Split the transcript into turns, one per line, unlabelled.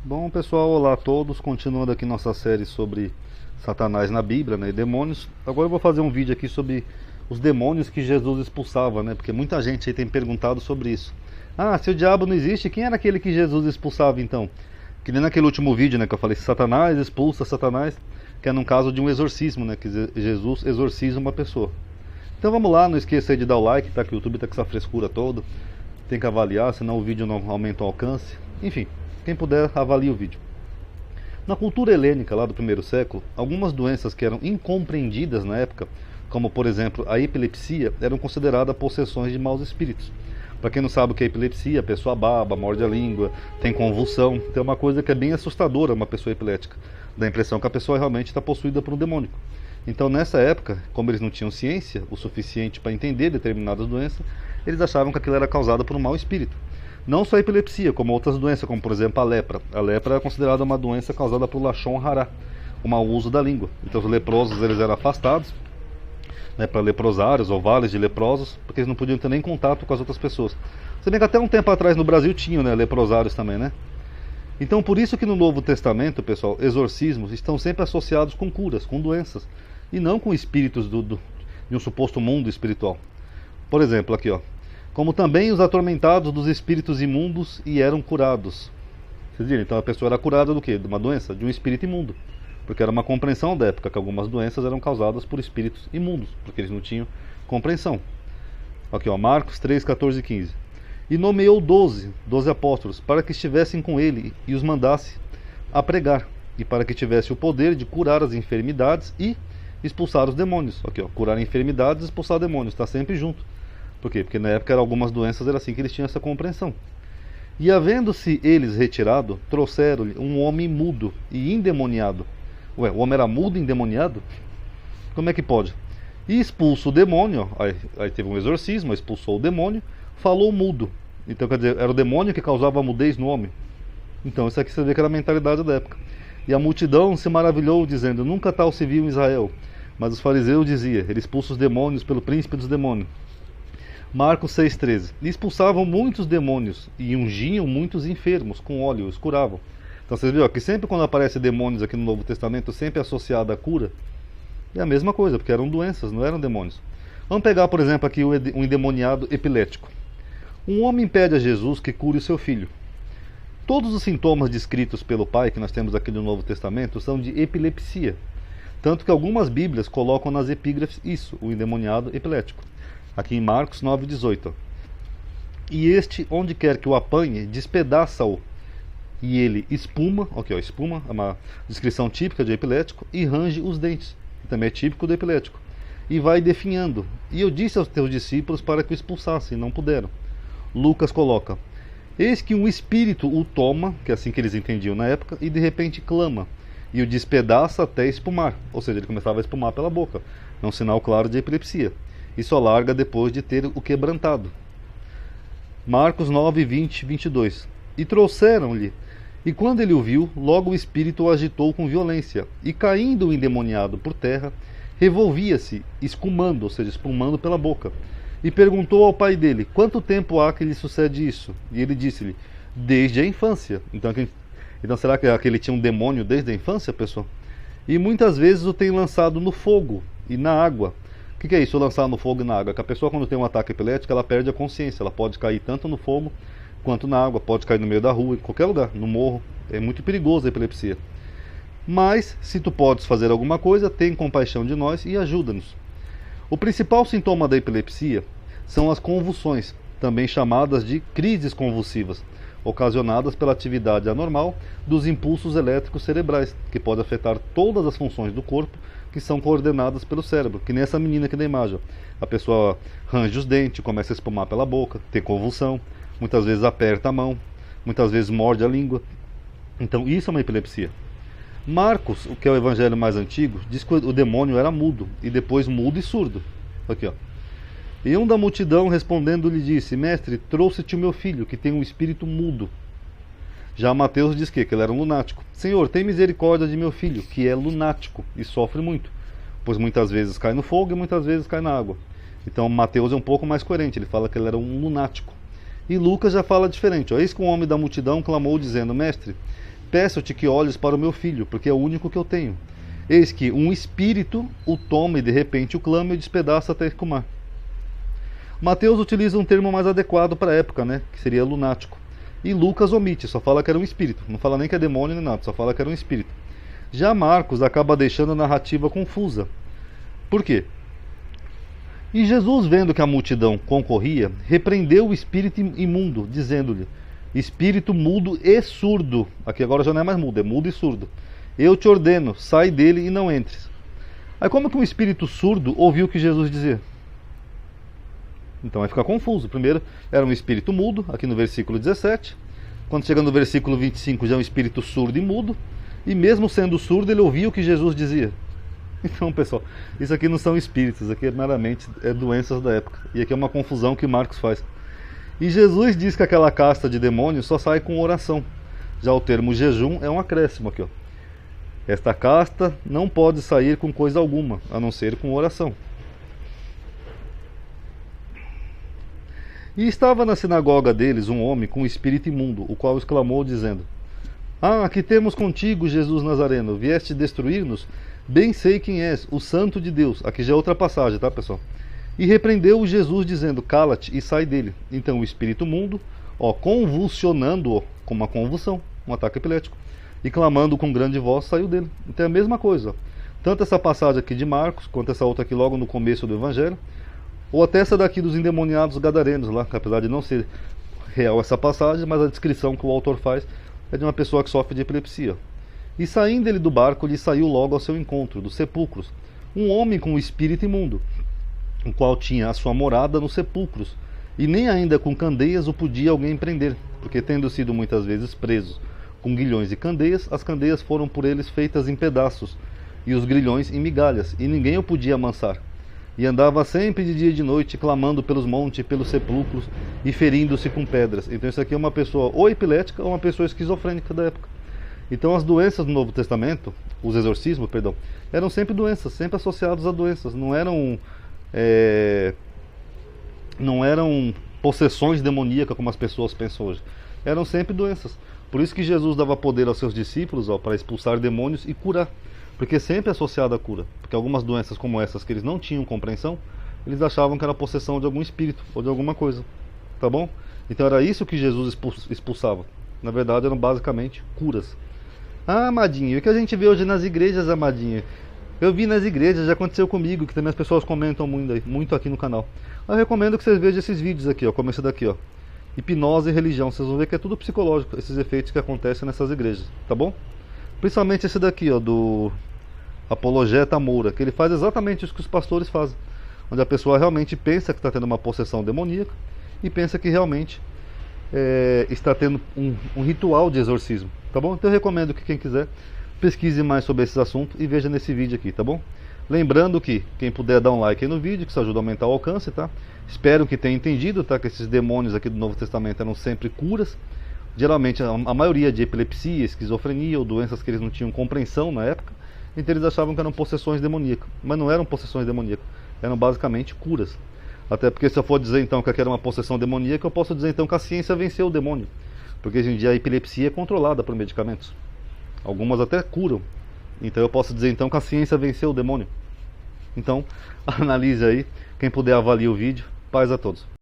Bom, pessoal, olá a todos. Continuando aqui nossa série sobre Satanás na Bíblia, né, e demônios. Agora eu vou fazer um vídeo aqui sobre os demônios que Jesus expulsava, né? Porque muita gente aí tem perguntado sobre isso. Ah, se o diabo não existe, quem era aquele que Jesus expulsava então? Que nem naquele último vídeo, né, que eu falei, Satanás expulsa Satanás, que é num caso de um exorcismo, né, que Jesus exorciza uma pessoa. Então vamos lá, não esqueça aí de dar o like, tá? Que o YouTube tá com essa frescura toda. Tem que avaliar, senão o vídeo não aumenta o alcance. Enfim, quem puder, avalie o vídeo. Na cultura helênica lá do primeiro século, algumas doenças que eram incompreendidas na época, como por exemplo a epilepsia, eram consideradas possessões de maus espíritos. Para quem não sabe o que é epilepsia, a pessoa baba, morde a língua, tem convulsão. Tem uma coisa que é bem assustadora uma pessoa epilética. Dá a impressão que a pessoa realmente está possuída por um demônio. Então nessa época, como eles não tinham ciência o suficiente para entender determinadas doenças, eles achavam que aquilo era causado por um mau espírito. Não só a epilepsia, como outras doenças, como por exemplo a lepra. A lepra é considerada uma doença causada por Lashon Hara, o mau uso da língua. Então os leprosos eles eram afastados, né, para leprosários ou vales de leprosos, porque eles não podiam ter nem contato com as outras pessoas. Se bem que até um tempo atrás no Brasil tinham, né, leprosários também, né? Então por isso que no Novo Testamento, pessoal, exorcismos estão sempre associados com curas, com doenças, e não com espíritos de um suposto mundo espiritual. Por exemplo, aqui ó, como também os atormentados dos espíritos imundos e eram curados. Vocês viram? Então a pessoa era curada do quê? De uma doença? De um espírito imundo. Porque era uma compreensão da época que algumas doenças eram causadas por espíritos imundos, porque eles não tinham compreensão. Aqui ó, Marcos 3, 14 e 15. E nomeou 12 apóstolos, para que estivessem com ele e os mandasse a pregar, e para que tivesse o poder de curar as enfermidades e expulsar os demônios. Aqui ó, curar enfermidades e expulsar demônios, está sempre junto. Por quê? Porque na época algumas doenças era assim que eles tinham essa compreensão. E havendo-se eles retirado, trouxeram-lhe um homem mudo e endemoniado. Ué, o homem era mudo e endemoniado? Como é que pode? E expulso o demônio, aí teve um exorcismo, expulsou o demônio, falou mudo. Então quer dizer, era o demônio que causava a mudez no homem. Então isso aqui você vê que era a mentalidade da época. E a multidão se maravilhou, dizendo, nunca tal se viu em Israel. Mas os fariseus diziam, ele expulsa os demônios pelo príncipe dos demônios. Marcos 6,13. E expulsavam muitos demônios e ungiam muitos enfermos com óleo, os curavam. Então vocês viram que sempre quando aparece demônios aqui no Novo Testamento, sempre é associado à cura. É a mesma coisa, porque eram doenças, não eram demônios. Vamos pegar, por exemplo, aqui um endemoniado epilético. Um homem pede a Jesus que cure o seu filho. Todos os sintomas descritos pelo pai, que nós temos aqui no Novo Testamento, são de epilepsia. Tanto que algumas bíblias colocam nas epígrafes isso, o endemoniado epilético. Aqui em Marcos 9,18. E este, onde quer que o apanhe, despedaça-o. E ele espuma, ok, ó, espuma, é uma descrição típica de epilético, e range os dentes, que também é típico do epilético. E vai definhando. E eu disse aos teus discípulos para que o expulsassem, não puderam. Lucas coloca, eis que um espírito o toma, que é assim que eles entendiam na época, e de repente clama, e o despedaça até espumar. Ou seja, ele começava a espumar pela boca, é um sinal claro de epilepsia. E só larga depois de ter o quebrantado. Marcos 9, 20, 22. E trouxeram-lhe, e quando ele o viu, logo o espírito o agitou com violência, e caindo o endemoniado por terra, revolvia-se, escumando, ou seja, espumando pela boca. E perguntou ao pai dele, quanto tempo há que lhe sucede isso? E ele disse-lhe, desde a infância. Então será que ele tinha um demônio desde a infância, pessoal? E muitas vezes o tem lançado no fogo e na água. O que é isso, lançar no fogo e na água? Que a pessoa quando tem um ataque epilético, ela perde a consciência. Ela pode cair tanto no fogo quanto na água. Pode cair no meio da rua, em qualquer lugar, no morro. É muito perigoso a epilepsia. Mas, se tu podes fazer alguma coisa, tem compaixão de nós e ajuda-nos. O principal sintoma da epilepsia são as convulsões, também chamadas de crises convulsivas, ocasionadas pela atividade anormal dos impulsos elétricos cerebrais, que pode afetar todas as funções do corpo, que são coordenadas pelo cérebro, que nem essa menina aqui da imagem. A pessoa range os dentes, começa a espumar pela boca, tem convulsão, muitas vezes aperta a mão, muitas vezes morde a língua. Então isso é uma epilepsia. Marcos, o que é o evangelho mais antigo, diz que o demônio era mudo, e depois mudo e surdo. Aqui ó. E um da multidão respondendo lhe disse, mestre, trouxe-te o meu filho, que tem um espírito mudo. Já Mateus diz que ele era um lunático. Senhor, tem misericórdia de meu filho, que é lunático e sofre muito, pois muitas vezes cai no fogo e muitas vezes cai na água. Então Mateus é um pouco mais coerente, ele fala que ele era um lunático. E Lucas já fala diferente. Eis que um homem da multidão clamou dizendo, mestre, peço-te que olhes para o meu filho, porque é o único que eu tenho. Eis que um espírito o toma e de repente o clama e o despedaça até com o mar. Mateus utiliza um termo mais adequado para a época, né? Que seria lunático. E Lucas omite, só fala que era um espírito. Não fala nem que é demônio nem nada, só fala que era um espírito. Já Marcos acaba deixando a narrativa confusa. Por quê? E Jesus, vendo que a multidão concorria, repreendeu o espírito imundo, dizendo-lhe: espírito mudo e surdo. Aqui agora já não é mais mudo, é mudo e surdo. Eu te ordeno, sai dele e não entres. Aí como que um espírito surdo ouviu o que Jesus dizia? Então vai ficar confuso. Primeiro era um espírito mudo, aqui no versículo 17. Quando chega no versículo 25 já é um espírito surdo e mudo. E mesmo sendo surdo ele ouvia o que Jesus dizia. Então, pessoal, isso aqui não são espíritos, isso aqui é meramente doenças da época. E aqui é uma confusão que Marcos faz. E Jesus diz que aquela casta de demônios só sai com oração. Já o termo jejum é um acréscimo aqui, ó. Esta casta não pode sair com coisa alguma, a não ser com oração. E estava na sinagoga deles um homem com um espírito imundo, o qual exclamou, dizendo: ah, que temos contigo, Jesus Nazareno? Vieste destruir-nos? Bem sei quem és, o Santo de Deus. Aqui já é outra passagem, tá, pessoal? E repreendeu-o Jesus, dizendo: cala-te e sai dele. Então o espírito imundo, convulsionando-o com uma convulsão, um ataque epilético, e clamando com grande voz, saiu dele. Então é a mesma coisa. Tanto essa passagem aqui de Marcos, quanto essa outra aqui logo no começo do Evangelho, ou até essa daqui dos endemoniados gadarenos lá, que apesar de não ser real essa passagem, mas a descrição que o autor faz é de uma pessoa que sofre de epilepsia. E saindo ele do barco, lhe saiu logo ao seu encontro, dos sepulcros, um homem com um espírito imundo, o qual tinha a sua morada nos sepulcros, e nem ainda com candeias o podia alguém prender, porque tendo sido muitas vezes presos com grilhões e candeias, as candeias foram por eles feitas em pedaços, e os grilhões em migalhas, e ninguém o podia amansar. E andava sempre de dia e de noite, clamando pelos montes e pelos sepulcros, e ferindo-se com pedras. Então isso aqui é uma pessoa ou epilética ou uma pessoa esquizofrênica da época. Então as doenças do Novo Testamento, os exorcismos, perdão, eram sempre doenças, sempre associados a doenças. Não eram possessões demoníacas como as pessoas pensam hoje. Eram sempre doenças. Por isso que Jesus dava poder aos seus discípulos para expulsar demônios e curar. Porque sempre é associado à cura. Porque algumas doenças como essas que eles não tinham compreensão, eles achavam que era possessão de algum espírito ou de alguma coisa. Tá bom? Então era isso que Jesus expulsava. Na verdade eram basicamente curas. Ah, amadinho, o que a gente vê hoje nas igrejas, amadinho? Eu vi nas igrejas, já aconteceu comigo, que também as pessoas comentam muito aqui no canal. Eu recomendo que vocês vejam esses vídeos aqui, ó, como esse daqui, ó. Hipnose e religião. Vocês vão ver que é tudo psicológico, esses efeitos que acontecem nessas igrejas, tá bom? Principalmente esse daqui, ó, do Apologeta Moura, que ele faz exatamente isso que os pastores fazem, onde a pessoa realmente pensa que está tendo uma possessão demoníaca e pensa que realmente está tendo um ritual de exorcismo, tá bom? Então eu recomendo que quem quiser pesquise mais sobre esses assuntos e veja nesse vídeo aqui, tá bom? Lembrando que quem puder dar um like aí no vídeo, que isso ajuda a aumentar o alcance, tá? Espero que tenha entendido, tá? Que esses demônios aqui do Novo Testamento eram sempre curas, geralmente a maioria de epilepsia, esquizofrenia ou doenças que eles não tinham compreensão na época. Então eles achavam que eram possessões demoníacas, mas não eram possessões demoníacas, eram basicamente curas. Até porque se eu for dizer então que aqui era uma possessão demoníaca, eu posso dizer então que a ciência venceu o demônio, porque hoje em dia a epilepsia é controlada por medicamentos, algumas até curam. Então eu posso dizer então que a ciência venceu o demônio. Então analise aí, quem puder avalie o vídeo. Paz a todos.